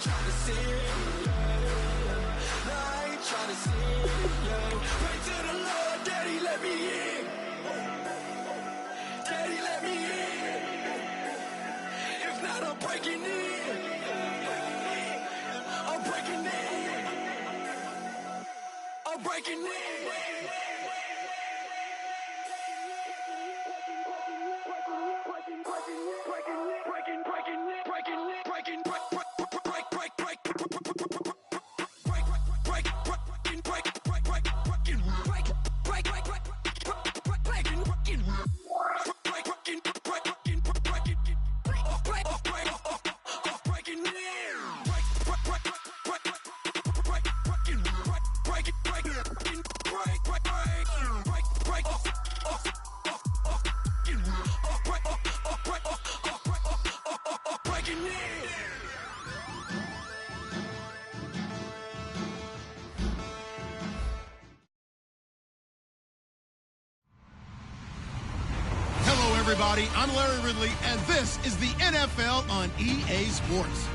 trying to see it, no, I ain't trying to see it, pray to the Lord, Daddy, let me in. Daddy, let me in. If not, I'm breaking in. I'm breaking in. I'm breaking in. Everybody, I'm Larry Ridley, and this is the NFL on EA Sports.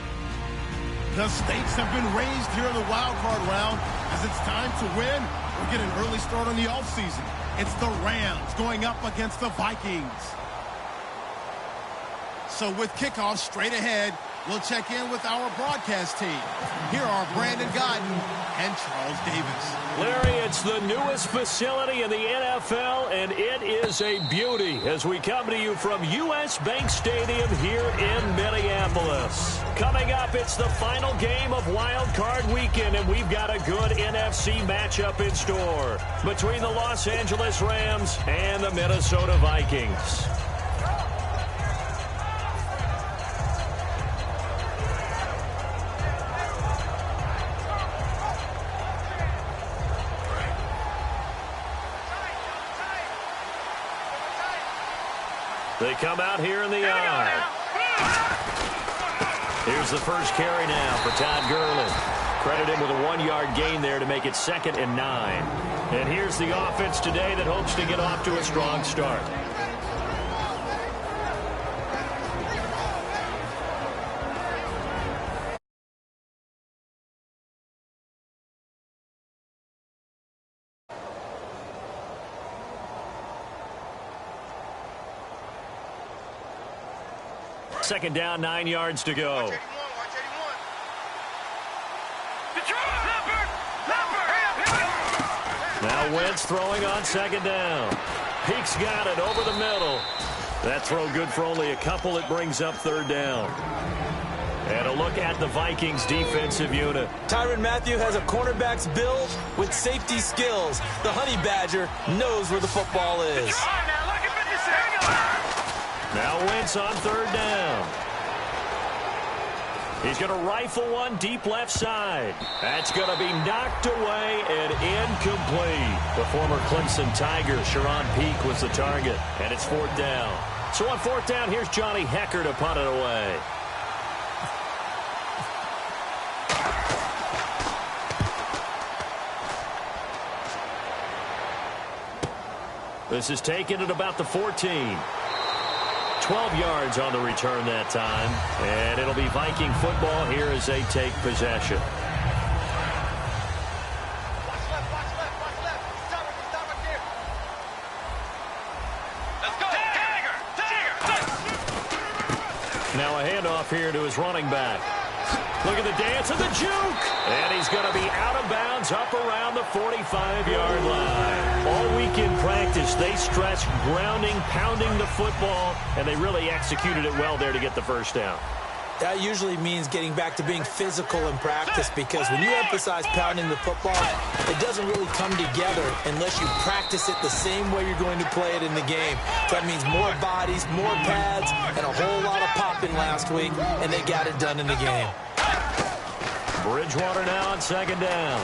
The stakes have been raised here in the wild card round. As it's time to win, we get an early start on the offseason. It's the Rams going up against the Vikings. So with kickoff straight ahead, we'll check in with our broadcast team. Here are Brandon Godden and Charles Davis. Larry, it's the newest facility in the NFL, and it is a beauty as we come to you from U.S. Bank Stadium here in Minneapolis. Coming up, it's the final game of Wild Card Weekend, and we've got a good NFC matchup in store between the Los Angeles Rams and the Minnesota Vikings. They come out here in the eye. Here's the first carry now for Todd Gurley. Credit him with a 1-yard gain there to make it 2nd and 9. And here's the offense today that hopes to get off to a strong start. Second down, 9 yards to go. Now Wentz throwing on second down. Peek's got it over the middle. That throw good for only a couple. It brings up 3rd down. And a look at the Vikings defensive unit. Tyrann Mathieu has a cornerback's build with safety skills. The Honey Badger knows where the football is. Now Wentz on 3rd down. He's going to rifle one deep left side. That's going to be knocked away and incomplete. The former Clemson Tiger, Sharon Peak, was the target. And it's 4th down. So on 4th down, here's Johnny Hecker to punt it away. This is taken at about the 14. 12 yards on the return that time. And it'll be Viking football here as they take possession. Now a handoff here to his running back. Look at the dance of the juke. And he's going to be out of bounds up around the 45-yard line. All week in practice, they stressed grounding, pounding the football, and they really executed it well there to get the first down. That usually means getting back to being physical in practice, because when you emphasize pounding the football, it doesn't really come together unless you practice it the same way you're going to play it in the game. That means more bodies, more pads, and a whole lot of popping last week, and they got it done in the game. Bridgewater now on second down.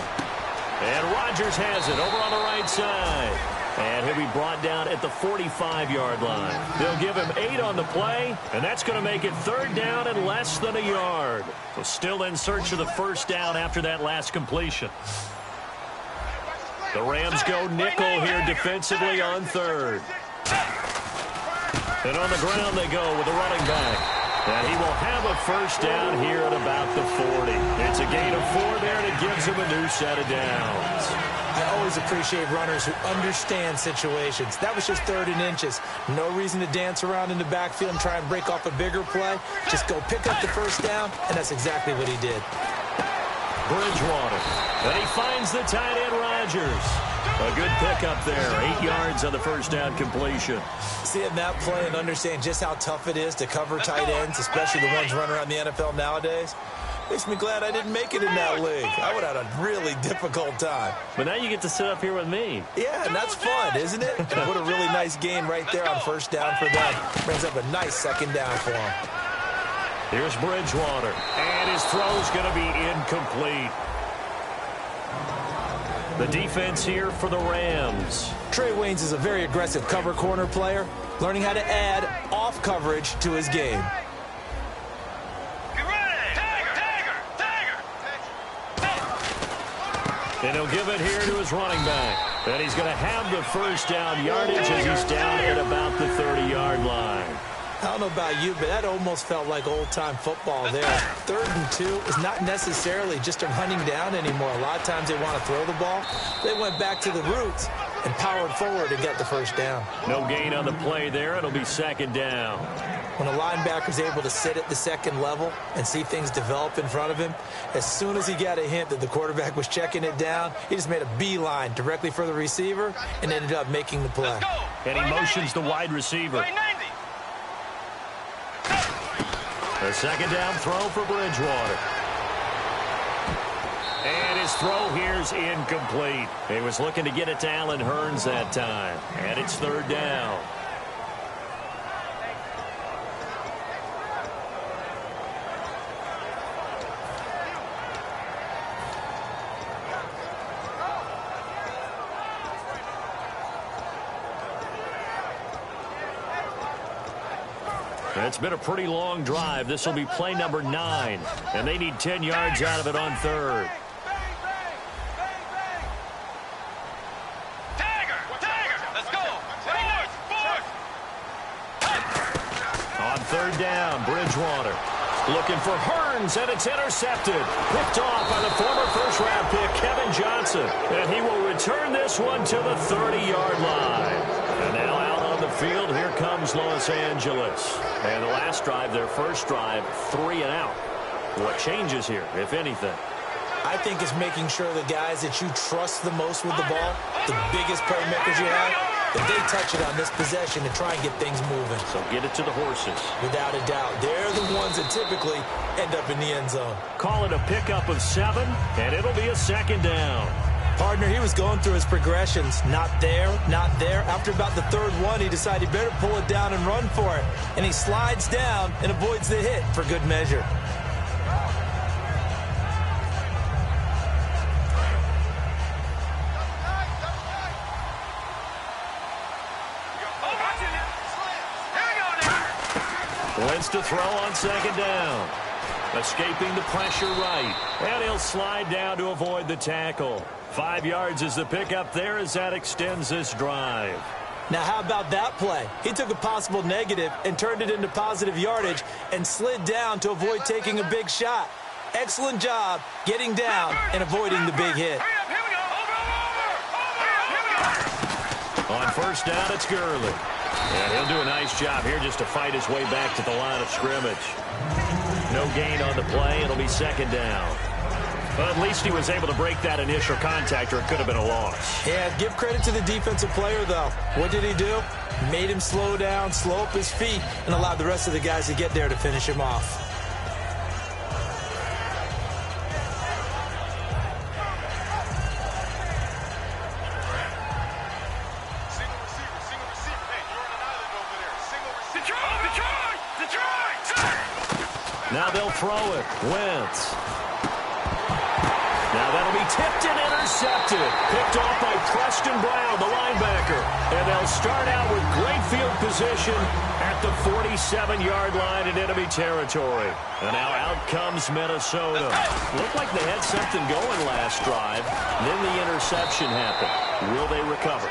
And Rodgers has it over on the right side. And he'll be brought down at the 45-yard line. They'll give him 8 on the play, and that's going to make it 3rd down and less than a yard. So still in search of the first down after that last completion. The Rams go nickel here defensively on 3rd. And on the ground they go with the running back. And he will have a first down here at about the 40. It's a gain of 4 there, and it gives him a new set of downs. I always appreciate runners who understand situations. That was just 3rd and inches. No reason to dance around in the backfield and try and break off a bigger play. Just go pick up the first down, and that's exactly what he did. Bridgewater. And he finds the tight end, Rodgers. A good pickup there. 8 yards on the first down completion. Seeing that play and understand just how tough it is to cover tight ends, especially the ones running around the NFL nowadays, makes me glad I didn't make it in that league. I would have had a really difficult time. But now you get to sit up here with me. Yeah, and that's fun, isn't it? And what a really nice gain right there on first down for them. Brings up a nice second down for him. Here's Bridgewater. And his throw's going to be incomplete. The defense here for the Rams. Trey Waynes is a very aggressive cover corner player, learning how to add off coverage to his game. And he'll give it here to his running back. And he's going to have the first down yardage as he's down at about the 30-yard line. I don't know about you, but that almost felt like old-time football there. 3rd and 2 is not necessarily just a running down anymore. A lot of times they want to throw the ball. They went back to the roots and powered forward and got the first down. No gain on the play there. It'll be second down. When a linebacker's able to sit at the second level and see things develop in front of him, as soon as he got a hint that the quarterback was checking it down, he just made a beeline directly for the receiver and ended up making the play. And he motions the wide receiver. A second down throw for Bridgewater. And his throw here's incomplete. He was looking to get it to Allen Hurns that time. And it's 3rd down. It's been a pretty long drive. This will be play number 9. And they need 10 yards out of it on 3rd. Let's go. On 3rd down, Bridgewater. Looking for Hurns, and it's intercepted. Picked off by the former first-round pick, Kevin Johnson. And he will return this one to the 30-yard line. And now out on the field, here comes Los Angeles. And the last drive, their first drive, 3 and out. What changes here, if anything? I think it's making sure the guys that you trust the most with the ball, the biggest playmakers you have, that they touch it on this possession and try and get things moving. So get it to the horses. Without a doubt. They're the ones that typically end up in the end zone. Call it a pickup of 7, and it'll be a second down. Partner, he was going through his progressions. Not there, not there. After about the 3rd one, he decided he better pull it down and run for it. And he slides down and avoids the hit for good measure. Wentz to throw on second down. Escaping the pressure right. And he'll slide down to avoid the tackle. 5 yards is the pickup there as that extends this drive. Now, how about that play? He took a possible negative and turned it into positive yardage and slid down to avoid taking a big shot. Excellent job getting down and avoiding the big hit. On first down, it's Gurley. And he'll do a nice job here just to fight his way back to the line of scrimmage. No gain on the play. It'll be second down. But at least he was able to break that initial contact, or it could have been a loss. Yeah, give credit to the defensive player, though. What did he do? Made him slow down, slow up his feet, and allowed the rest of the guys to get there to finish him off. Now they'll throw it. Wentz. Now that'll be tipped and intercepted. Picked off by Preston Brown, the linebacker. And they'll start out with great field position at the 47-yard line in enemy territory. And now out comes Minnesota. Looked like they had something going last drive. Then the interception happened. Will they recover?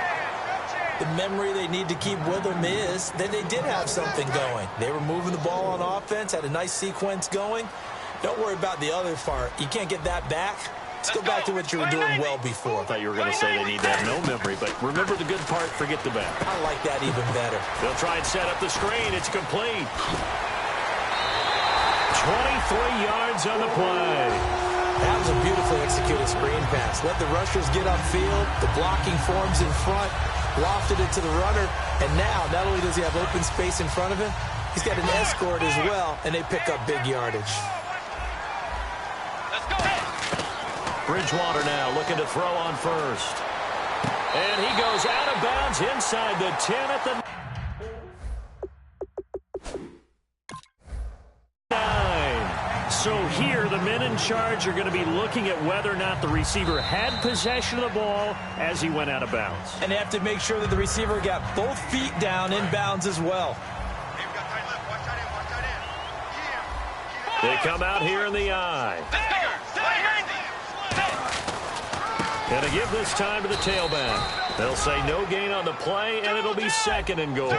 The memory they need to keep with them is that they did have something going. They were moving the ball on offense, had a nice sequence going. Don't worry about the other part. You can't get that back. Let's go back to what you were doing well before. I thought you were going to say they need to have no memory, but remember the good part, forget the bad. I like that even better. They'll try and set up the screen. It's complete. 23 yards on the play. That was a beautifully executed screen pass. Let the rushers get upfield. The blocking forms in front. Lofted it to the runner. And now, not only does he have open space in front of him, he's got an escort as well, and they pick up big yardage. Bridgewater now looking to throw on first. And he goes out of bounds inside the 10 at the 9. So here the men in charge are going to be looking at whether or not the receiver had possession of the ball as he went out of bounds. And they have to make sure that the receiver got both feet down in bounds as well. They come out here in the eye. And to give this time to the tailback. They'll say no gain on the play, and it'll be 2nd and goal.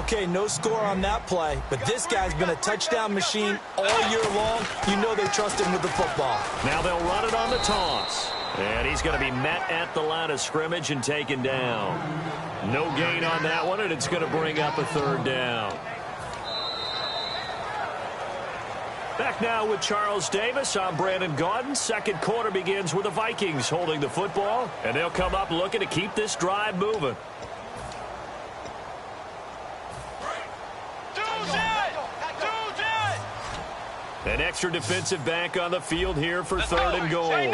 Okay, no score on that play, but this guy's been a touchdown machine all year long. You know they trust him with the football. Now they'll run it on the toss. And he's going to be met at the line of scrimmage and taken down. No gain on that one, and it's going to bring up a 3rd down. Back now with Charles Davis. I'm Brandon Gaudin. Second quarter begins with the Vikings holding the football, and they'll come up looking to keep this drive moving. An extra defensive back on the field here for 3rd and goal. They'll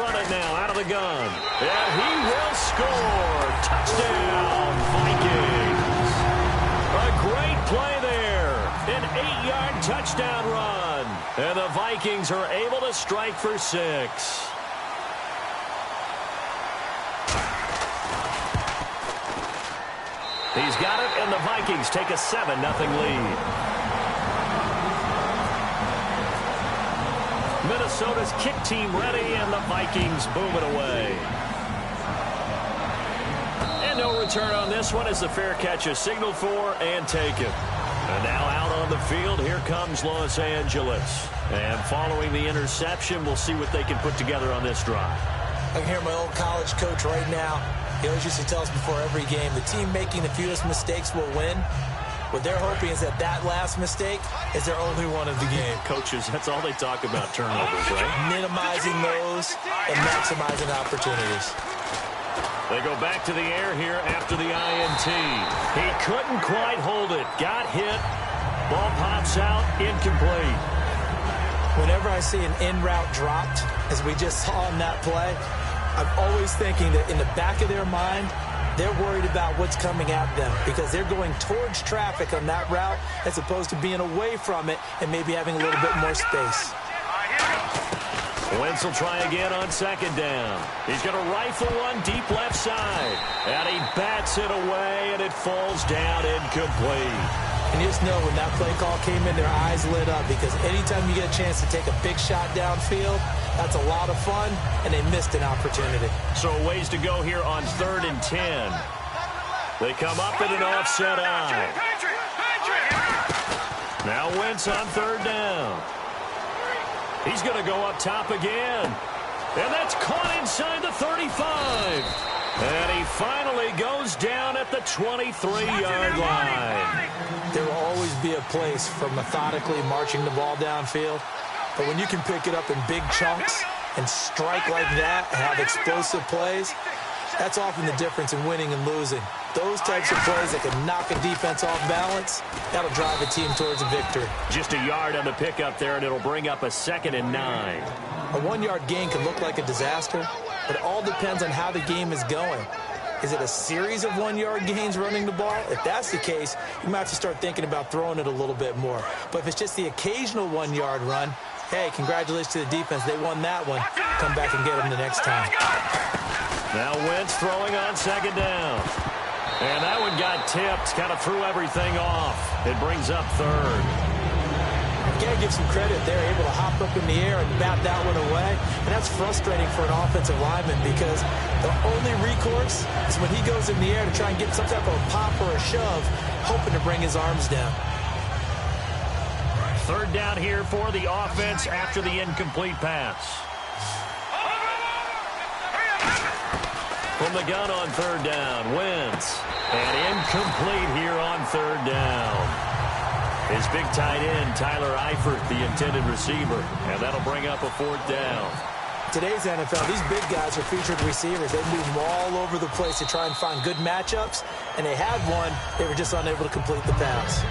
run it now out of the gun. And he will score. Touchdown, Vikings. A great play there. An 8-yard touchdown run. And the Vikings are able to strike for 6. He's got it, and the Vikings take a 7-0 lead. Minnesota's kick team ready, and the Vikings boom it away. And no return on this one as the fair catch is signaled for and taken. And now out on the field, here comes Los Angeles. And following the interception, we'll see what they can put together on this drive. I can hear my old college coach right now. He always used to tell us before every game, the team making the fewest mistakes will win. What they're hoping is that last mistake is their only one of the game. Coaches, that's all they talk about, turnovers, right? Minimizing those and maximizing opportunities. They go back to the air here after the INT. He couldn't quite hold it. Got hit. Ball pops out. Incomplete. Whenever I see an in route dropped, as we just saw in that play, I'm always thinking that in the back of their mind, they're worried about what's coming at them because they're going towards traffic on that route as opposed to being away from it and maybe having a little bit more space. Wentz will try again on 2nd down. He's going to rifle one deep left side. And he bats it away, and it falls down incomplete. And you just know when that play call came in, their eyes lit up because anytime you get a chance to take a big shot downfield, that's a lot of fun, and they missed an opportunity. So ways to go here on 3rd and 10. They come up in an offset eye. Now Wentz on 3rd down. He's going to go up top again. And that's caught inside the 35. And he finally goes down at the 23-yard line. There will always be a place for methodically marching the ball downfield. But when you can pick it up in big chunks and strike like that and have explosive plays, that's often the difference in winning and losing. Those types of plays that can knock a defense off balance, that'll drive a team towards a victory. Just a yard on the pickup there, and it'll bring up a 2nd and 9. A 1-yard gain can look like a disaster, but it all depends on how the game is going. Is it a series of 1-yard gains running the ball? If that's the case, you might have to start thinking about throwing it a little bit more. But if it's just the occasional 1-yard run, hey, congratulations to the defense. They won that one. Come back and get them the next time. Now Wentz throwing on 2nd down. And that one got tipped, kind of threw everything off. It brings up 3rd. You got to give some credit. They're able to hop up in the air and bat that one away. And that's frustrating for an offensive lineman because the only recourse is when he goes in the air to try and get some type of a pop or a shove, hoping to bring his arms down. Third down here for the offense after the incomplete pass. From the gun on third down, Wentz. And incomplete here on third down. His big tight end, Tyler Eifert, the intended receiver. And that'll bring up a fourth down. Today's NFL, these big guys are featured receivers. They move them all over the place to try and find good matchups. And they had one. They were just unable to complete the pass.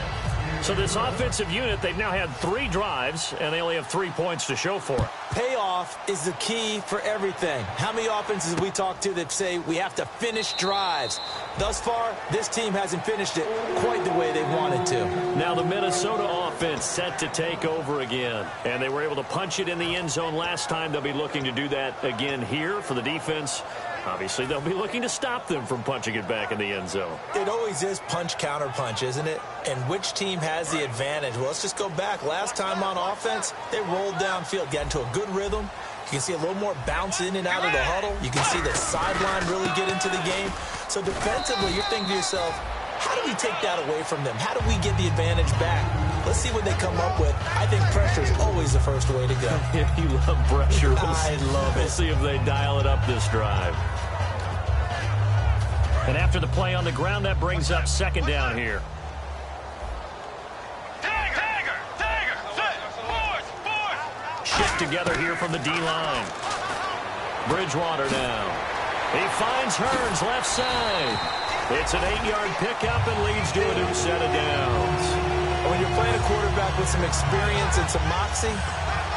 So this offensive unit, they've now had 3 drives, and they only have 3 points to show for it. Payoff is the key for everything. How many offenses we talk to that say we have to finish drives? Thus far, this team hasn't finished it quite the way they wanted to. Now the Minnesota offense set to take over again. And they were able to punch it in the end zone last time. They'll be looking to do that again here for the defense. Obviously, they'll be looking to stop them from punching it back in the end zone. It always is punch-counter-punch, isn't it? And which team has the advantage? Well, let's just go back. Last time on offense, they rolled downfield, got into a good rhythm. You can see a little more bounce in and out of the huddle. You can see the sideline really get into the game. So defensively, you're thinking to yourself, how do we take that away from them? How do we get the advantage back? Let's see what they come up with. I think pressure is always the first way to go. Yeah, you love pressure. I love it. We'll see if they dial it up this drive. And after the play on the ground, that brings up second down here. Shift together here from the D-line. Bridgewater now. He finds Hearns left side. It's an 8-yard pickup and leads to a new set of downs. When you're playing a quarterback with some experience and some moxie,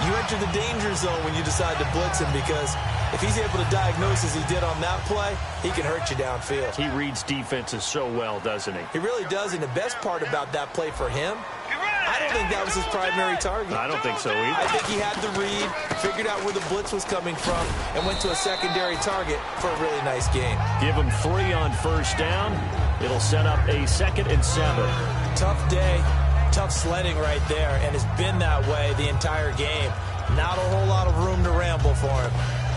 you enter the danger zone when you decide to blitz him, because if he's able to diagnose as he did on that play, he can hurt you downfield. He reads defenses so well, doesn't he? He really does, and the best part about that play for him, I don't think that was his primary target. I don't think so either. I think he had the read, figured out where the blitz was coming from, and went to a secondary target for a really nice game. Give him 3 on first down. It'll set up a 2nd and 7. Tough day, tough sledding right there, and it's been that way the entire game. Not a whole lot of room to ramble for him.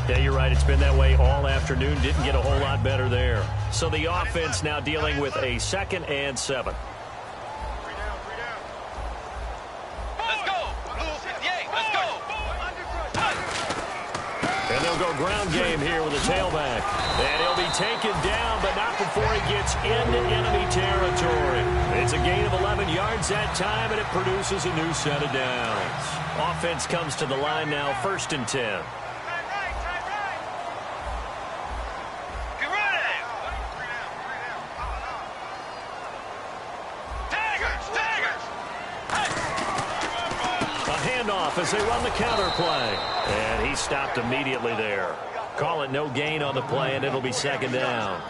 Yeah, you're right. It's been that way all afternoon. Didn't get a whole lot better there. So the offense now dealing with a 2nd and 7. And they'll go ground game here with a tailback. And he'll be taken down, but not before he gets into enemy territory. It's a gain of 11 yards that time, and it produces a new set of downs. Offense comes to the line now, 1st and 10. As they run the counter play. And he stopped immediately there. Call it no gain on the play, and it'll be 2nd down.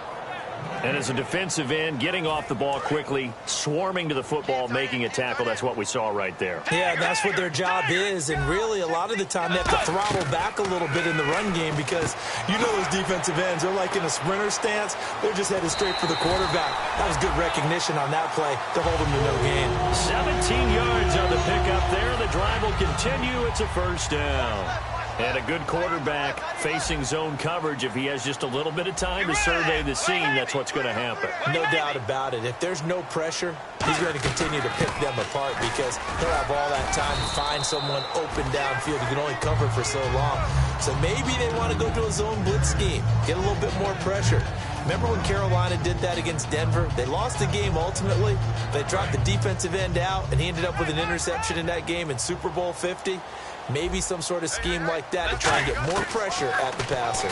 And as a defensive end, getting off the ball quickly, swarming to the football, making a tackle, that's what we saw right there. Yeah, that's what their job is. And really, a lot of the time, they have to throttle back a little bit in the run game, because you know those defensive ends, they're like in a sprinter stance. They're just headed straight for the quarterback. That was good recognition on that play to hold them to no gain. 17 yards on the pickup there. The drive will continue. It's a 1st down. And a good quarterback facing zone coverage. If he has just a little bit of time to survey the scene, that's what's going to happen. No doubt about it. If there's no pressure, he's going to continue to pick them apart, because he'll have all that time to find someone open downfield. He can only cover for so long. So maybe they want to go to a zone blitz scheme, get a little bit more pressure. Remember when Carolina did that against Denver? They lost the game ultimately. They dropped the defensive end out, and he ended up with an interception in that game in Super Bowl 50. Maybe some sort of scheme like that to try and get more pressure at the passer.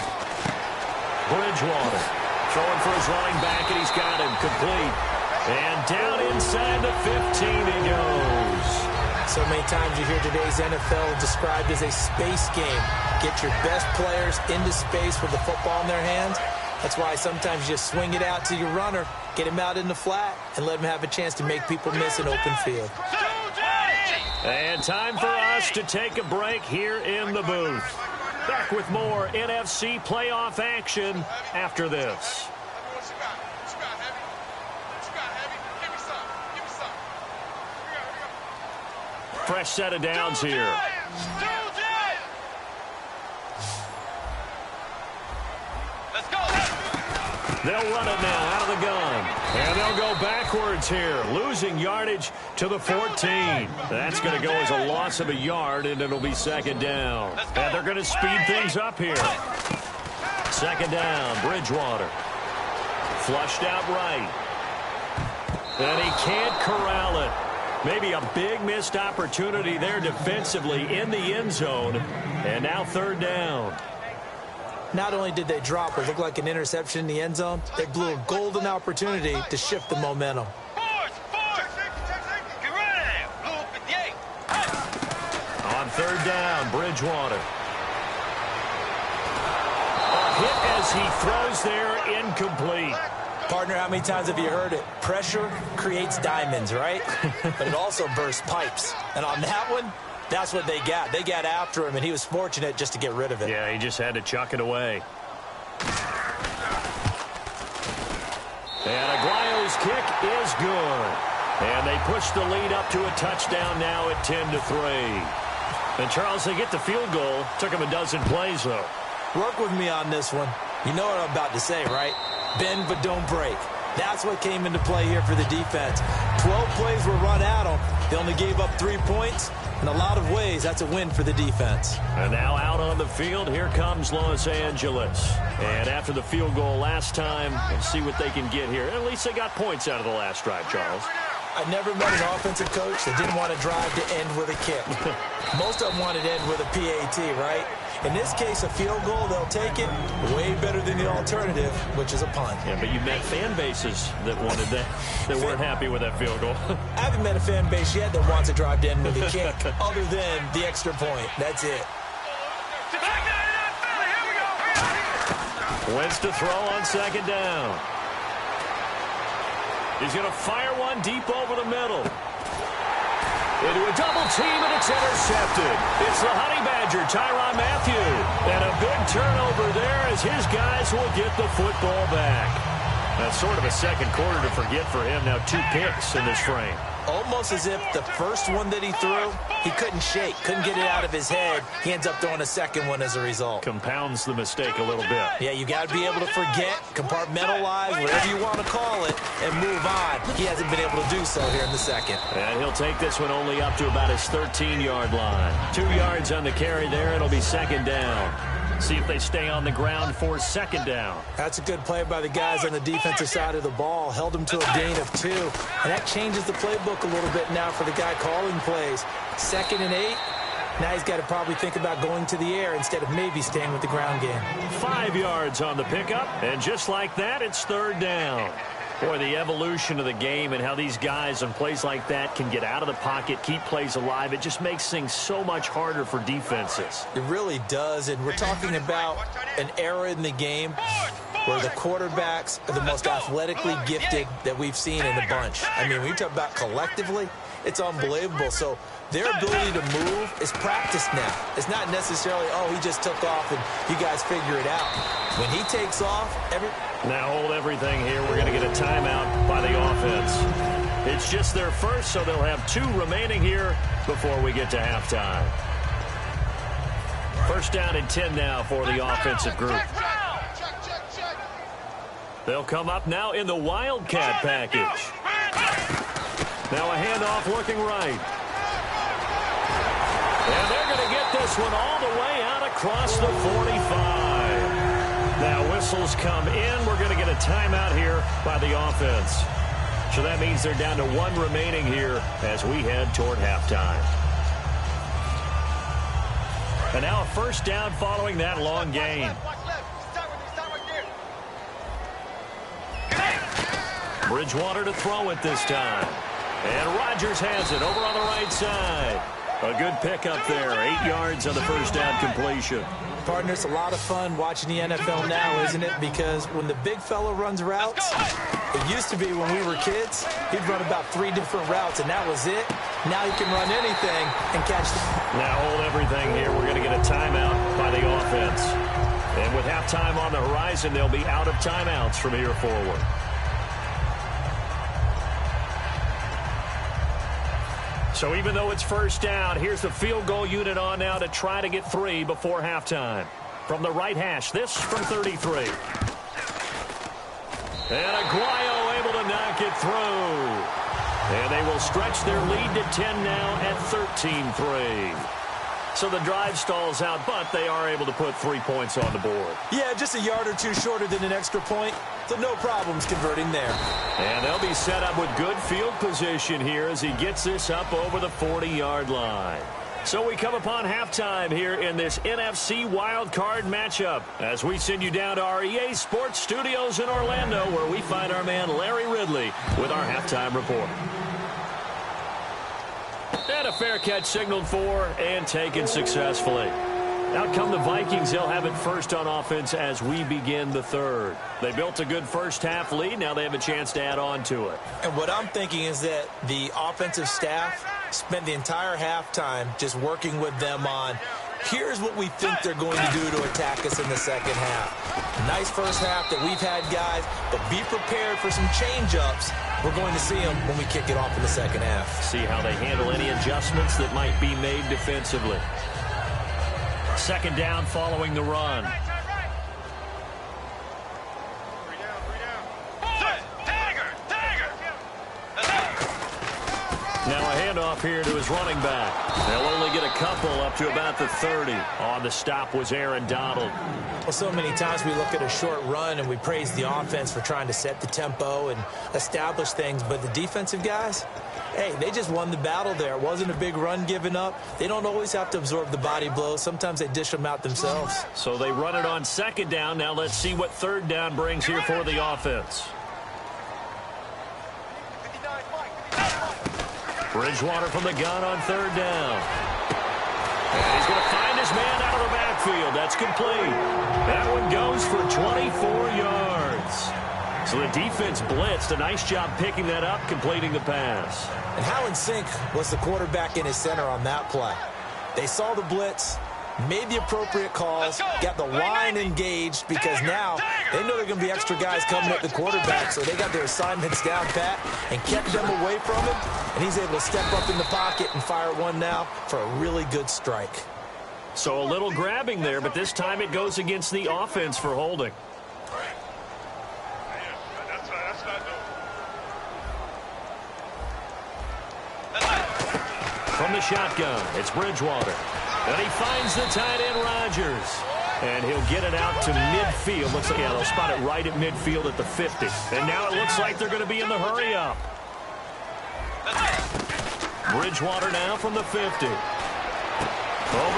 Bridgewater throwing for his running back, and he's got him complete. And down inside the 15 he goes. So many times you hear today's NFL described as a space game. Get your best players into space with the football in their hands. That's why sometimes you just swing it out to your runner, get him out in the flat, and let him have a chance to make people miss an open field. And time for us to take a break here in the booth. Back with more NFC playoff action after this. Fresh set of downs here. Let's go. They'll run it now out of the gun. And they'll go backwards here, losing yardage to the 14. That's going to go as a loss of a yard, and it'll be second down. And they're going to speed things up here. Second down, Bridgewater. Flushed out right. And he can't corral it. Maybe a big missed opportunity there defensively in the end zone. And now third down. Not only did they drop what looked like an interception in the end zone, they blew a golden opportunity to shift the momentum. Get ready. Blue 58. On third down, Bridgewater. A hit as he throws there, incomplete. Partner, how many times have you heard it? Pressure creates diamonds, right? But it also bursts pipes. And on that one, that's what they got. They got after him, and he was fortunate just to get rid of it. Yeah, he just had to chuck it away. And Aguayo's kick is good. And they push the lead up to a touchdown now at 10-3. And, Charles, they get the field goal. Took him a dozen plays, though. Work with me on this one. You know what I'm about to say, right? Bend but don't break. That's what came into play here for the defense. 12 plays were run at them. They only gave up 3 points. In a lot of ways, that's a win for the defense. And now out on the field, here comes Los Angeles. And after the field goal last time, we'll see what they can get here. At least they got points out of the last drive, Charles. I never met an offensive coach that didn't want to drive to end with a kick. Most of them wanted to end with a PAT, right? In this case, a field goal, they'll take it way better than the alternative, which is a punt. Yeah, but you met fan bases that wanted that, that weren't happy with that field goal. I haven't met a fan base yet that wants to drive to end with a kick, other than the extra point. That's it. Wentz to throw on second down. He's going to fire one deep over the middle. Into a double team, and it's intercepted. It's the Honey Badger, Tyrann Mathieu. And a big turnover there as his guys will get the football back. That's sort of a second quarter to forget for him. Now 2 picks in this frame. Almost as if the first one that he threw, he couldn't shake, couldn't get it out of his head. He ends up throwing a second one as a result. Compounds the mistake a little bit. Yeah, you got to be able to forget, compartmentalize, whatever you want to call it, and move on. He hasn't been able to do so here in the second. And he'll take this one only up to about his 13-yard line. 2 yards on the carry there. It'll be second down. See if they stay on the ground for second down. That's a good play by the guys on the defensive side of the ball. Held him to a gain of 2. And that changes the playbook a little bit now for the guy calling plays. 2nd and 8. Now he's got to probably think about going to the air instead of maybe staying with the ground game. 5 yards on the pickup. And just like that, it's third down. Boy, the evolution of the game and how these guys on plays like that can get out of the pocket, keep plays alive, it just makes things so much harder for defenses. It really does, and we're talking about an era in the game where the quarterbacks are the most athletically gifted that we've seen in the bunch. I mean, when you talk about collectively, it's unbelievable. So their ability to move is practiced now. It's not necessarily, oh, he just took off and you guys figure it out. When he takes off, Now hold everything here. We're going to get a timeout by the offense. It's just their first, so they'll have 2 remaining here before we get to halftime. First down and 10 now for the offensive group. They'll come up now in the Wildcat package. Now a handoff looking right. And they're going to get this one all the way out across the 45. Now whistles come in. We're going to get a timeout here by the offense. So that means they're down to 1 remaining here as we head toward halftime. And now a first down following that long gain. Bridgewater to throw it this time. And Rodgers has it over on the right side. A good pickup there. 8 yards on the first down completion. Partner, it's a lot of fun watching the NFL now, isn't it? Because when the big fella runs routes, it used to be when we were kids, he'd run about 3 different routes, and that was it. Now he can run anything and catch the... Now hold everything here. We're going to get a timeout by the offense. And with halftime on the horizon, they'll be out of timeouts from here forward. So even though it's first down, here's the field goal unit on now to try to get 3 before halftime. From the right hash, this from 33. And Aguayo able to knock it through. And they will stretch their lead to 10 now at 13-3. So the drive stalls out, but they are able to put 3 points on the board. Yeah, just a yard or two shorter than an extra point, so no problems converting there. And they'll be set up with good field position here as he gets this up over the 40-yard line. So we come upon halftime here in this NFC wildcard matchup as we send you down to our EA Sports Studios in Orlando, where we find our man Larry Ridley with our halftime report. And a fair catch signaled for and taken successfully. Out come the Vikings. They'll have it first on offense as we begin the third. They built a good first-half lead. Now they have a chance to add on to it. And what I'm thinking is that the offensive staff spent the entire halftime just working with them on, here's what we think they're going to do to attack us in the second half. Nice first half that we've had, guys, but be prepared for some change-ups. We're going to see them when we kick it off in the second half. See how they handle any adjustments that might be made defensively. Second down following the run. Now a handoff here to his running back. They'll only get a couple up to about the 30. On the stop was Aaron Donald. Well, so many times we look at a short run and we praise the offense for trying to set the tempo and establish things, but the defensive guys, hey, they just won the battle there. It wasn't a big run given up. They don't always have to absorb the body blows. Sometimes they dish them out themselves. So they run it on second down. Now let's see what third down brings here for the offense. Bridgewater from the gun on third down. And he's going to find his man out of the backfield. That's complete. That one goes for 24 yards. So the defense blitzed. A nice job picking that up, completing the pass. And how in sync was the quarterback in his center on that play? They saw the blitz, made the appropriate calls, got the line engaged, because now they know there are going to be extra guys coming at the quarterback, so they got their assignments down pat and kept them away from him, and he's able to step up in the pocket and fire one now for a really good strike. So a little grabbing there, but this time it goes against the offense for holding. From the shotgun, it's Bridgewater. And he finds the tight end, Rodgers. And he'll get it out to midfield. Looks like, yeah, they'll spot it right at midfield at the 50. And now it looks like they're going to be in the hurry-up. Bridgewater now from the 50. Over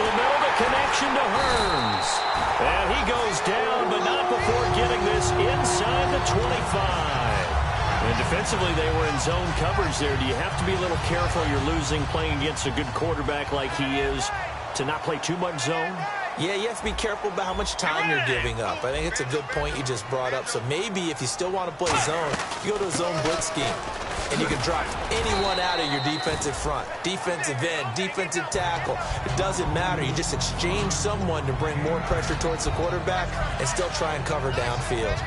the middle, the connection to Hearns. And he goes down, but not before getting this inside the 25. And defensively, they were in zone coverage there. Do you have to be a little careful? You're losing playing against a good quarterback like he is to not play too much zone? Yeah, you have to be careful about how much time you're giving up. I think it's a good point you just brought up. So maybe if you still want to play zone, you go to a zone blitz scheme. And you can drop anyone out of your defensive front. Defensive end, defensive tackle. It doesn't matter. You just exchange someone to bring more pressure towards the quarterback and still try and cover downfield.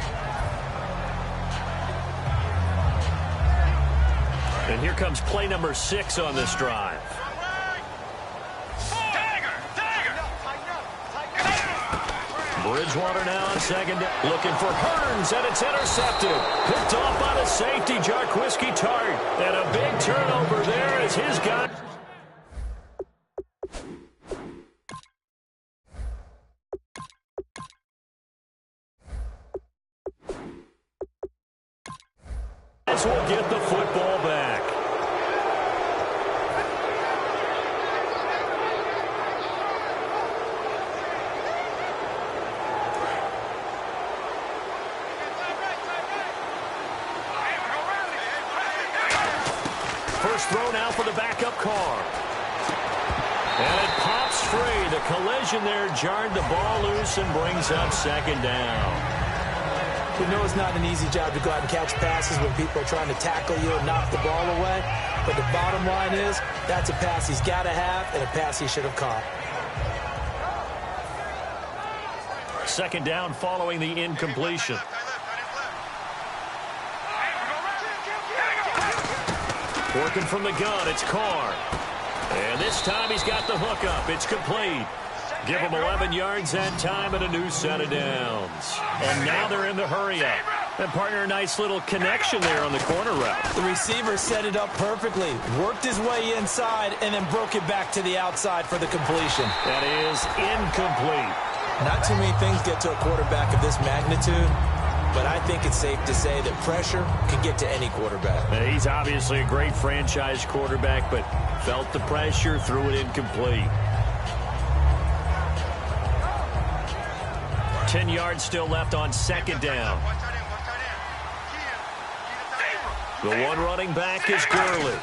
And here comes play number 6 on this drive. Bridgewater now on second, looking for Hearns, and it's intercepted. Picked off by the safety, Jarquiski Tart. And a big turnover there as his guy. As we'll get the football back. First throw now for the backup car. And it pops free. The collision there jarred the ball loose and brings up second down. We know it's not an easy job to go out and catch passes when people are trying to tackle you and knock the ball away. But the bottom line is, that's a pass he's got to have and a pass he should have caught. Second down following the incompletion. Working from the gun, it's Carr. And this time he's got the hook up. It's complete. Give him 11 yards that time and a new set of downs. And now they're in the hurry-up. And partner, a nice little connection there on the corner route. The receiver set it up perfectly, worked his way inside, and then broke it back to the outside for the completion. That is incomplete. Not too many things get to a quarterback of this magnitude, but I think it's safe to say that pressure can get to any quarterback. He's obviously a great franchise quarterback, but felt the pressure, threw it incomplete. 10 yards still left on second down. The one running back is Gurley.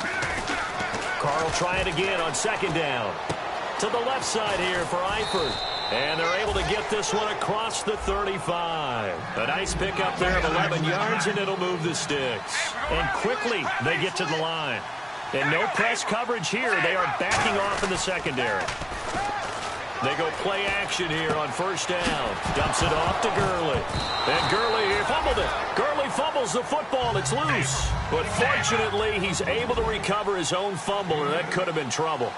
Carl try it again on second down. To the left side here for Eifert. And they're able to get this one across the 35. A nice pickup there of 11 yards, and it'll move the sticks. And quickly they get to the line. And no press coverage here. They are backing off in the secondary. They go play action here on first down. Dumps it off to Gurley. And Gurley fumbled it. Gurley fumbles the football. It's loose. But fortunately, he's able to recover his own fumble, or that could have been trouble.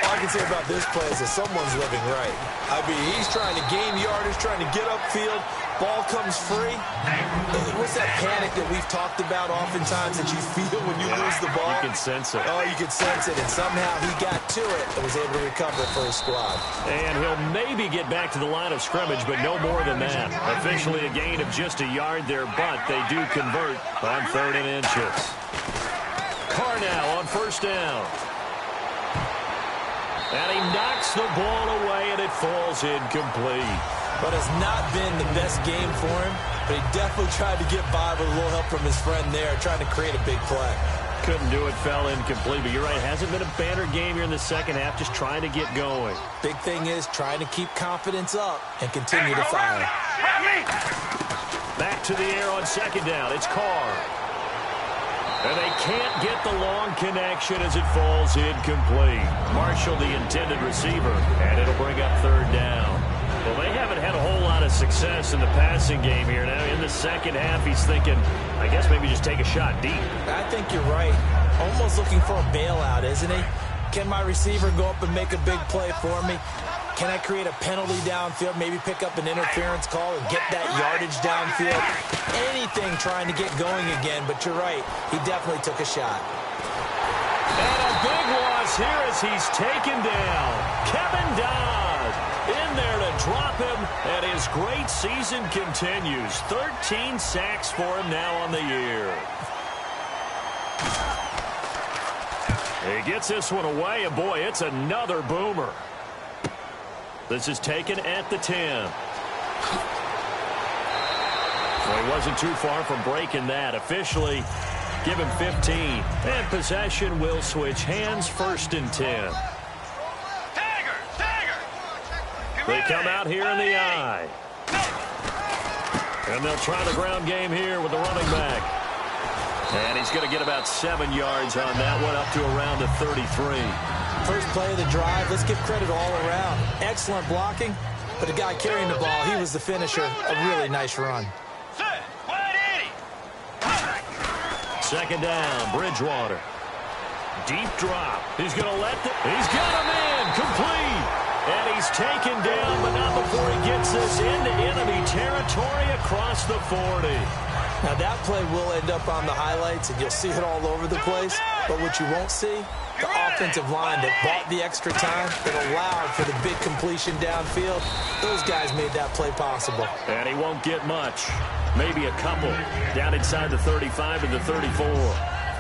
All I can say about this play is that someone's living right. I mean, he's trying to gain yardage, trying to get upfield. Ball comes free. What's that panic that we've talked about oftentimes that you feel when you lose the ball? You can sense it. Oh, you can sense it. And somehow he got to it and was able to recover for his squad. And he'll maybe get back to the line of scrimmage, but no more than that. Officially a gain of just a yard there, but they do convert on 3rd and inches. Carr now on first down. And he knocks the ball away, and it falls incomplete. But it's not been the best game for him, but he definitely tried to get by with a little help from his friend there, trying to create a big play. Couldn't do it, fell incomplete. But you're right, it hasn't been a banner game here in the second half, just trying to get going. Big thing is trying to keep confidence up and continue to fire. Back to the air on second down. It's Carr. And they can't get the long connection as it falls incomplete. Marshall, the intended receiver, and it'll bring up 3rd down. Well, they haven't had a whole lot of success in the passing game here. Now, in the second half, he's thinking, I guess maybe just take a shot deep. I think you're right. Almost looking for a bailout, isn't he? Can my receiver go up and make a big play for me? Can I create a penalty downfield, maybe pick up an interference call and get that yardage downfield? Anything trying to get going again, but you're right. He definitely took a shot. And a big loss here as he's taken down. Kevin Dodd in there to drop him, and his great season continues. 13 sacks for him now on the year. He gets this one away, and boy, it's another boomer. This is taken at the 10. So he wasn't too far from breaking that. Officially, give him 15. And possession will switch hands, 1st and 10. They come out here in the eye. And they'll try the ground game here with the running back. And he's going to get about 7 yards on that one, up to around the 33. First play of the drive, let's give credit all around. Excellent blocking, but the guy carrying the ball, he was the finisher. A really nice run. Second down, Bridgewater. Deep drop. He's going to he's got him in, complete. And he's taken down, but not before he gets this into enemy territory across the 40. Now that play will end up on the highlights, and you'll see it all over the place. But what you won't see, the offensive line that bought the extra time, that allowed for the big completion downfield, those guys made that play possible. And he won't get much. Maybe a couple down inside the 35 and the 34.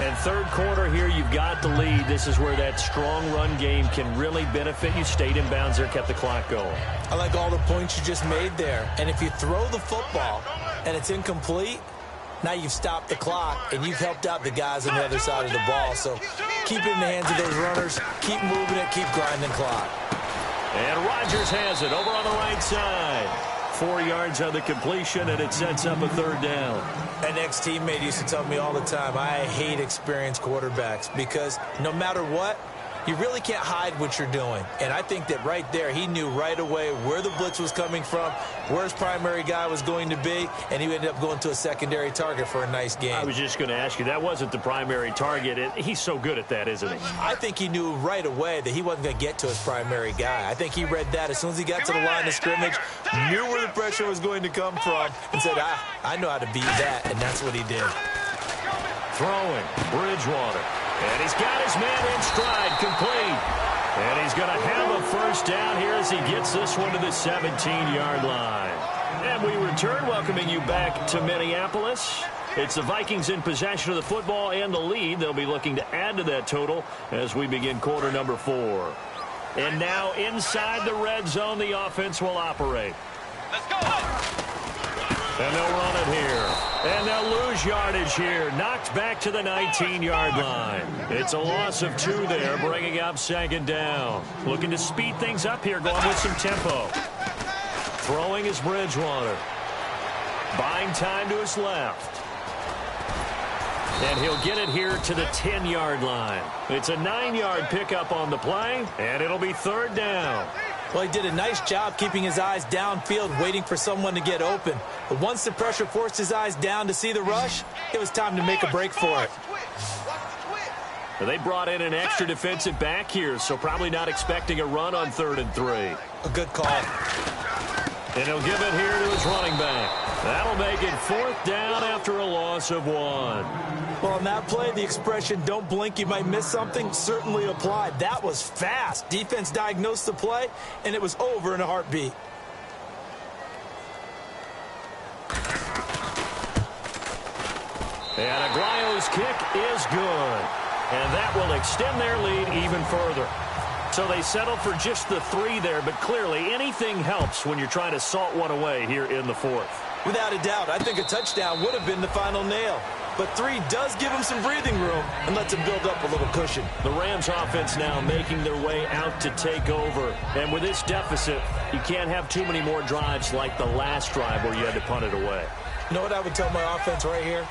And 3rd quarter here, you've got the lead. This is where that strong run game can really benefit you. Stayed in bounds there, kept the clock going. I like all the points you just made there. And if you throw the football and it's incomplete, now you've stopped the clock, and you've helped out the guys on the other side of the ball. So keep it in the hands of those runners. Keep moving it. Keep grinding clock. And Rodgers has it over on the right side. 4 yards on the completion, and it sets up a 3rd down. An ex-teammate used to tell me all the time, I hate experienced quarterbacks because no matter what, you really can't hide what you're doing. And I think that right there, he knew right away where the blitz was coming from, where his primary guy was going to be, and he ended up going to a secondary target for a nice game. I was just going to ask you, that wasn't the primary target. He's so good at that, isn't he? I think he knew right away that he wasn't going to get to his primary guy. I think he read that as soon as he got to the line of scrimmage, knew where the pressure was going to come from, and said, I know how to beat that, and that's what he did. Throwing, Bridgewater. And he's got his man in stride, complete. And he's going to have a first down here as he gets this one to the 17-yard line. And we return, welcoming you back to Minneapolis. It's the Vikings in possession of the football and the lead. They'll be looking to add to that total as we begin quarter number 4. And now inside the red zone, the offense will operate. Let's go. And they'll run it here. And they'll lose yardage here. Knocked back to the 19-yard line. It's a loss of 2 there, bringing up second down. Looking to speed things up here, going with some tempo. Throwing is Bridgewater. Buying time to his left. And he'll get it here to the 10-yard line. It's a 9-yard pickup on the play, and it'll be third down. Well, he did a nice job keeping his eyes downfield, waiting for someone to get open. But once the pressure forced his eyes down to see the rush, it was time to make a break for it. They brought in an extra defensive back here, so probably not expecting a run on 3rd and 3. A good call. And he'll give it here to his running back. That'll make it 4th down after a loss of 1. Well, on that play, the expression, don't blink, you might miss something, certainly applied. That was fast. Defense diagnosed the play, and it was over in a heartbeat. And Aguayo's kick is good. And that will extend their lead even further. So they settle for just the 3 there, but clearly anything helps when you're trying to salt one away here in the 4th. Without a doubt, I think a touchdown would have been the final nail. But 3 does give him some breathing room and lets him build up a little cushion. The Rams offense now making their way out to take over. And with this deficit, you can't have too many more drives like the last drive where you had to punt it away. You know what I would tell my offense right here?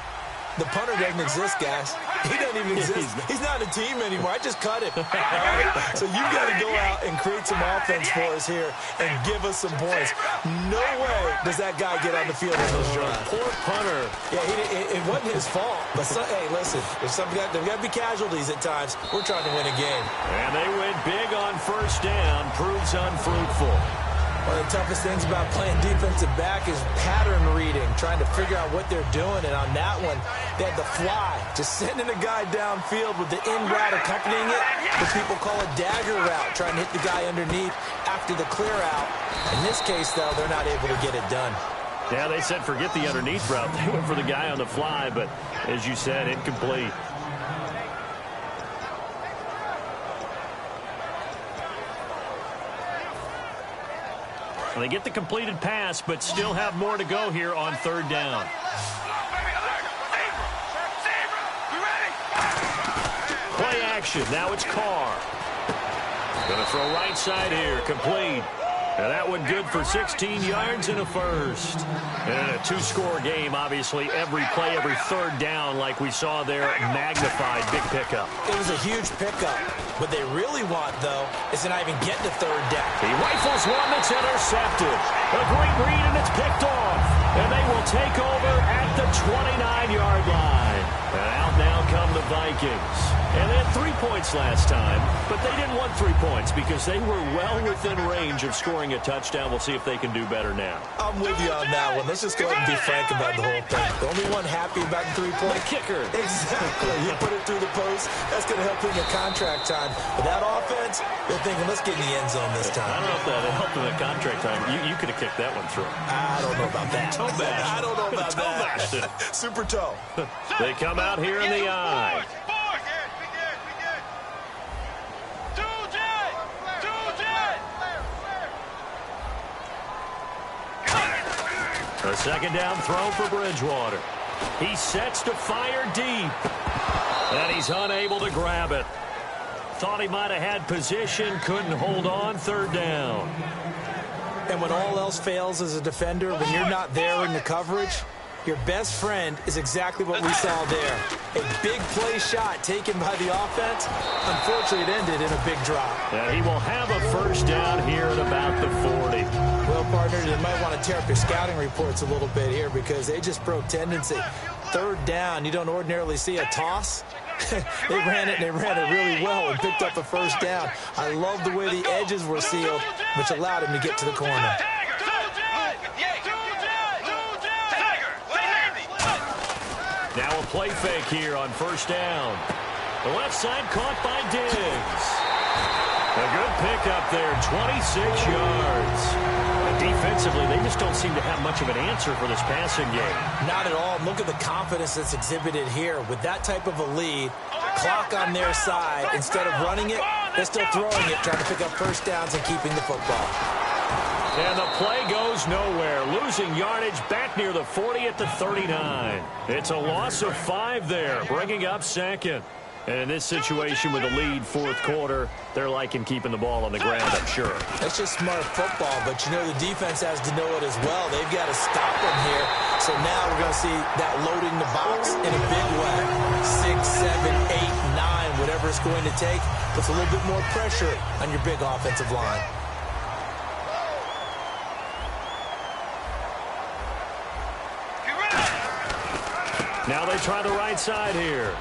The punter doesn't exist, guys. He doesn't even exist. He's not a team anymore. I just cut him. All right? So you've got to go out and create some offense for us here and give us some points. No way does that guy get on the field in those drives. Poor punter. Yeah, it wasn't his fault. But, hey, listen, there's got to be casualties at times. We're trying to win a game. And they went big on first down. Proves unfruitful. One of the toughest things about playing defensive back is pattern reading, trying to figure out what they're doing. And on that one, they had the fly, just sending a guy downfield with the in route accompanying it. What people call a dagger route, trying to hit the guy underneath after the clear out. In this case, though, they're not able to get it done. Yeah, they said forget the underneath route. They went for the guy on the fly, but as you said, incomplete. They get the completed pass, but still have more to go here on 3rd down. Play action. Now it's Carr. Going to throw right side here. Complete. And that one good for 16 yards and a first. And a 2-score game, obviously. Every play, every 3rd down, like we saw there, magnified. Big pickup. It was a huge pickup. What they really want, though, is to not even get to 3rd down. He rifles one that's intercepted. A great read, and it's picked off. And they will take over at the 29-yard line. And out now come the Vikings. And they had 3 points last time, but they didn't want 3 points because they were well within range of scoring a touchdown. We'll see if they can do better now. I'm with you on that one. Let's just go ahead and be frank about the whole thing. The only one happy about the 3-point. The kicker. Exactly. You put it through the post. That's going to help him in contract time. But that offense, they're thinking, let's get in the end zone this time. I don't know if that helped in the contract time. You could have kicked that one through. I don't know about that. Toe bash. I don't know about toe bashed it. Super toe. They come out here in the eye. A 2nd down throw for Bridgewater. He sets to fire deep. And he's unable to grab it. Thought he might have had position, couldn't hold on. 3rd down. And when all else fails as a defender, when you're not there in the coverage, your best friend is exactly what we saw there. A big play shot taken by the offense. Unfortunately, it ended in a big drop. And he will have a first down here at about the 40. Well, partner, you might want to tear up your scouting reports a little bit here because they just broke tendency. Third down, you don't ordinarily see a toss. They ran it really well and picked up a first down. I love the way the edges were sealed, which allowed him to get to the corner. Now a play fake here on first down. The left side caught by Diggs. A good pickup there, 26 yards. Defensively, they just don't seem to have much of an answer for this passing game. Not at all. Look at the confidence that's exhibited here. With that type of a lead, clock on their side, instead of running it, they're still throwing it, trying to pick up first downs and keeping the football. And the play goes nowhere. Losing yardage back near the 40 at the 39. It's a loss of 5 there, bringing up second. And in this situation with the lead fourth quarter, they're liking keeping the ball on the ground, I'm sure. That's just smart football, but you know the defense has to know it as well. They've got to stop them here. So now we're going to see that loading the box in a big way. 6, 7, 8, 9, whatever it's going to take, puts a little bit more pressure on your big offensive line. Now they try the right side here.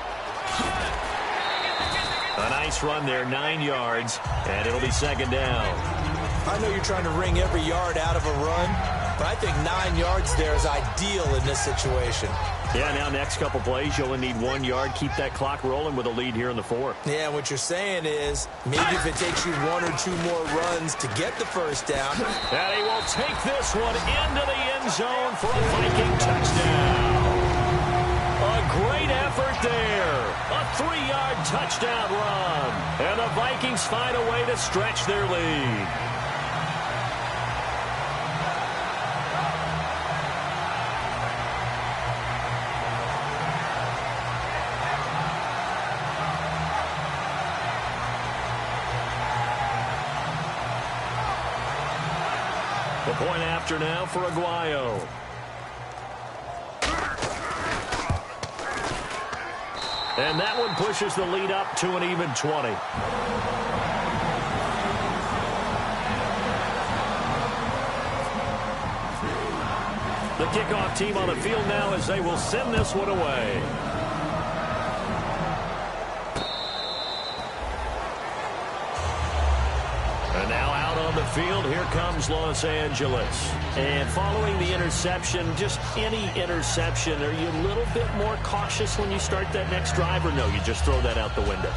A nice run there, 9 yards, and it'll be second down. I know you're trying to wring every yard out of a run, but I think 9 yards there is ideal in this situation. Yeah, now next couple plays, you only need 1 yard. Keep that clock rolling with a lead here in the fourth. Yeah, what you're saying is maybe if it takes you 1 or 2 more runs to get the first down. And he will take this one into the end zone for a Viking touchdown. A great effort there. A 3-yard touchdown run. And the Vikings find a way to stretch their lead. The point after now for Aguayo. And that one pushes the lead up to an even 20. The kickoff team on the field now as they will send this one away. And now out on the field, here comes Los Angeles. And following the interception, just any interception, are you a little bit more cautious when you start that next drive, or no, you just throw that out the window?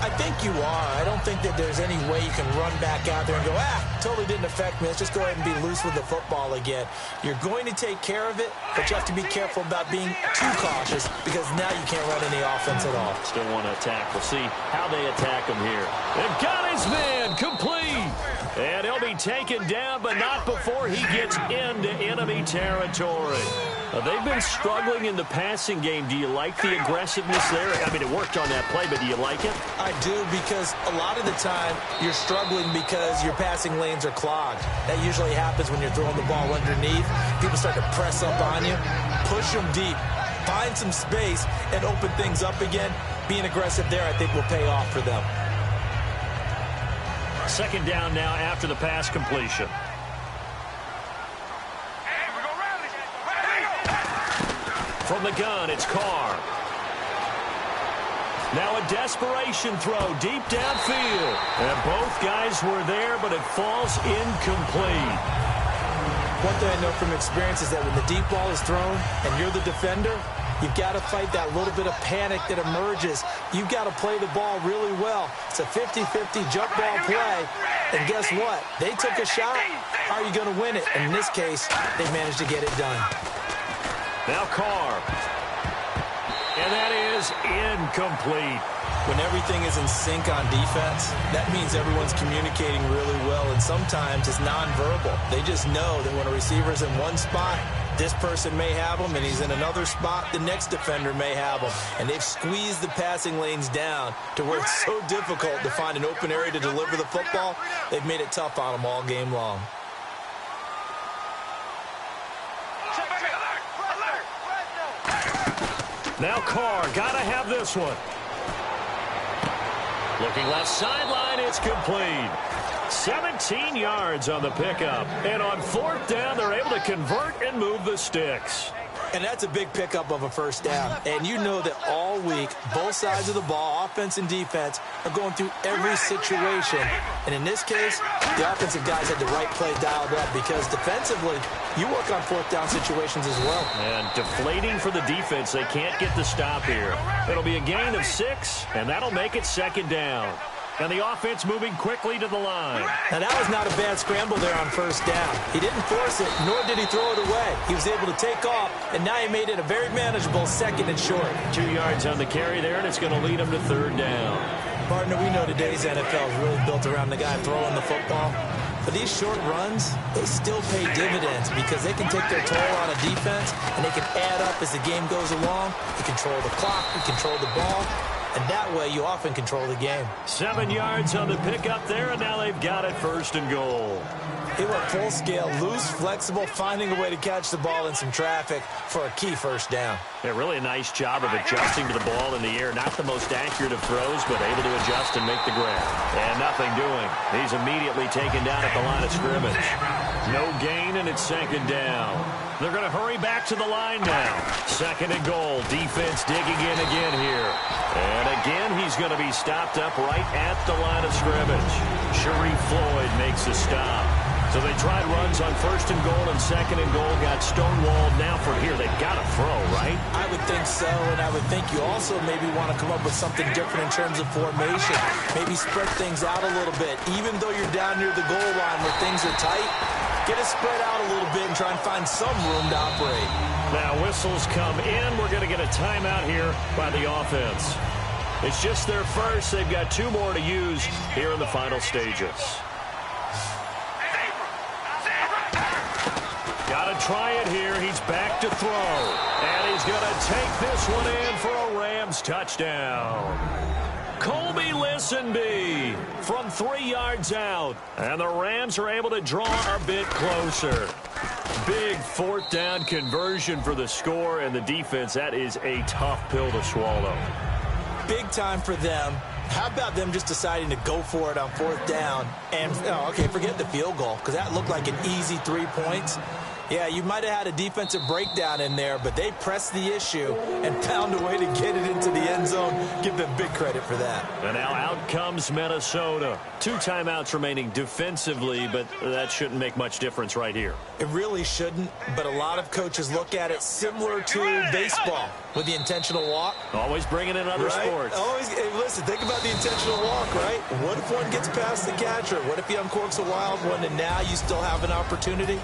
I think you are. I don't think that there's any way you can run back out there and go, totally didn't affect me. Let's just go ahead and be loose with the football again. You're going to take care of it, but you have to be careful about being too cautious because now you can't run any offense at all. Still want to attack. We'll see how they attack him here. They've got his man complete. And he'll be taken down, but not before he gets into enemy territory. They've been struggling in the passing game. Do you like the aggressiveness there? I mean, it worked on that play, but do you like it? I do, because a lot of the time you're struggling because your passing lanes are clogged. That usually happens when you're throwing the ball underneath. People start to press up on you. Push them deep. Find some space and open things up again. Being aggressive there, I think, will pay off for them. Second down now after the pass completion. From the gun, it's Carr. Now a desperation throw deep downfield. And both guys were there, but it falls incomplete. One thing I know from experience is that when the deep ball is thrown and you're the defender, you've got to fight that little bit of panic that emerges. You've got to play the ball really well. It's a 50-50 jump ball play. And guess what? They took a shot. How are you going to win it? And in this case, they managed to get it done. Now Carr. And that is incomplete. When everything is in sync on defense, that means everyone's communicating really well, and sometimes it's nonverbal. They just know that when a receiver's in one spot, this person may have him, and he's in another spot, the next defender may have him. And they've squeezed the passing lanes down to where it's so difficult to find an open area to deliver the football. They've made it tough on them all game long. Now Carr, gotta have this one. Looking left sideline, it's complete. 17 yards on the pickup. And on 4th down, they're able to convert and move the sticks. And that's a big pickup of a first down. And you know that all week, both sides of the ball, offense and defense, are going through every situation. And in this case, the offensive guys had the right play dialed up because defensively, you work on 4th down situations as well. And deflating for the defense. They can't get the stop here. It'll be a gain of 6, and that'll make it 2nd down. And the offense moving quickly to the line. Now, that was not a bad scramble there on 1st down. He didn't force it, nor did he throw it away. He was able to take off, and now he made it a very manageable 2nd and short. 2 yards on the carry there, and it's going to lead him to 3rd down. Partner, we know today's NFL is really built around the guy throwing the football. But these short runs, they still pay dividends because they can take their toll on a defense, and they can add up as the game goes along. You control the clock, you control the ball. And that way, you often control the game. 7 yards on the pickup there, and now they've got it 1st and goal. He went full scale, loose, flexible, finding a way to catch the ball in some traffic for a key 1st down. Yeah, really a nice job of adjusting to the ball in the air. Not the most accurate of throws, but able to adjust and make the grab. And nothing doing. He's immediately taken down at the line of scrimmage. No gain, and it's 2nd down. They're going to hurry back to the line now. 2nd and goal. Defense digging in again here. And again, he's going to be stopped up right at the line of scrimmage. Sharif Floyd makes the stop. So they tried runs on 1st and goal and 2nd and goal. Got stonewalled. Now from here, they've got to throw, right? I would think so, and I would think you also maybe want to come up with something different in terms of formation. Maybe spread things out a little bit. Even though you're down near the goal line where things are tight, get it spread out a little bit and try and find some room to operate. Now whistles come in. We're going to get a timeout here by the offense. It's just their first. They've got 2 more to use here in the final stages. Got to try it here. He's back to throw. And he's going to take this one in for a Rams touchdown. Colby Listenby from 3 yards out. And the Rams are able to draw a bit closer. Big 4th down conversion for the score, and the defense, that is a tough pill to swallow. Big time for them. How about them just deciding to go for it on 4th down? And, okay, forget the field goal, because that looked like an easy 3 points. Yeah, you might have had a defensive breakdown in there, but they pressed the issue and found a way to get it into the end zone. Give them big credit for that. And now out comes Minnesota. 2 timeouts remaining defensively, but that shouldn't make much difference right here. It really shouldn't, but a lot of coaches look at it similar to baseball with the intentional walk. Always bringing in other sports. Always, hey, listen, think about the intentional walk, right? What if one gets past the catcher? What if he uncorks a wild one and now you still have an opportunity?